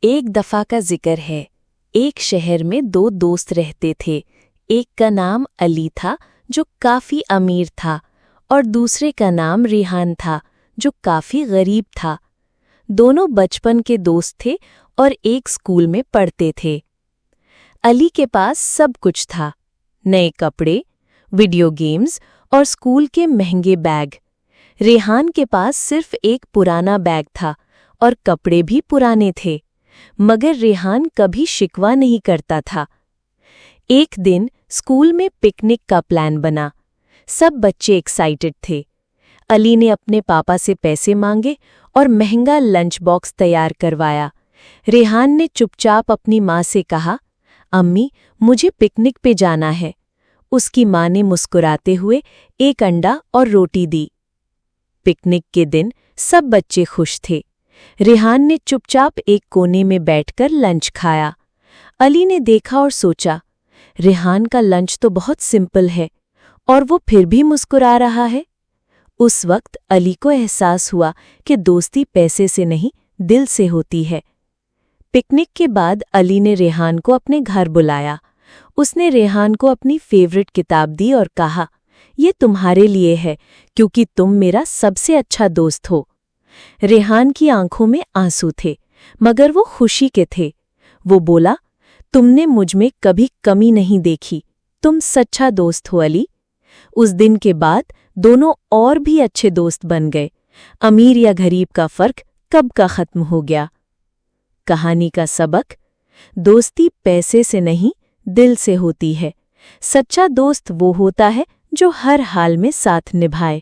एक दफा का जिक्र है। एक शहर में दो दोस्त रहते थे। एक का नाम अली था जो काफी अमीर था और दूसरे का नाम रिहान था जो काफी गरीब था। दोनों बचपन के दोस्त थे और एक स्कूल में पढ़ते थे। अली के पास सब कुछ था, नए कपड़े, वीडियो गेम्स और स्कूल के महंगे बैग। रेहान के पास सिर्फ एक पुराना बैग था और कपड़े भी पुराने थे, मगर रेहान कभी शिकवा नहीं करता था। एक दिन स्कूल में पिकनिक का प्लान बना। सब बच्चे एक्साइटेड थे। अली ने अपने पापा से पैसे मांगे और महंगा लंच बॉक्स तैयार करवाया। रेहान ने चुपचाप अपनी माँ से कहा, अम्मी, मुझे पिकनिक पे जाना है। उसकी माँ ने मुस्कुराते हुए एक अंडा और रोटी दी। पिकनिक के दिन सब बच्चे खुश थे। रेहान ने चुपचाप एक कोने में बैठकर लंच खाया। अली ने देखा और सोचा, रेहान का लंच तो बहुत सिंपल है और वो फिर भी मुस्कुरा रहा है। उस वक्त अली को एहसास हुआ कि दोस्ती पैसे से नहीं, दिल से होती है। पिकनिक के बाद अली ने रेहान को अपने घर बुलाया। उसने रेहान को अपनी फेवरेट किताब दी और कहा, ये तुम्हारे लिए है क्योंकि तुम मेरा सबसे अच्छा दोस्त हो। रेहान की आंखों में आंसू थे, मगर वो खुशी के थे। वो बोला, तुमने मुझ में कभी कमी नहीं देखी। तुम सच्चा दोस्त हो अली। उस दिन के बाद दोनों और भी अच्छे दोस्त बन गए। अमीर या गरीब का फर्क कब का खत्म हो गया। कहानी का सबक, दोस्ती पैसे से नहीं, दिल से होती है। सच्चा दोस्त वो होता है जो हर हाल में साथ निभाए।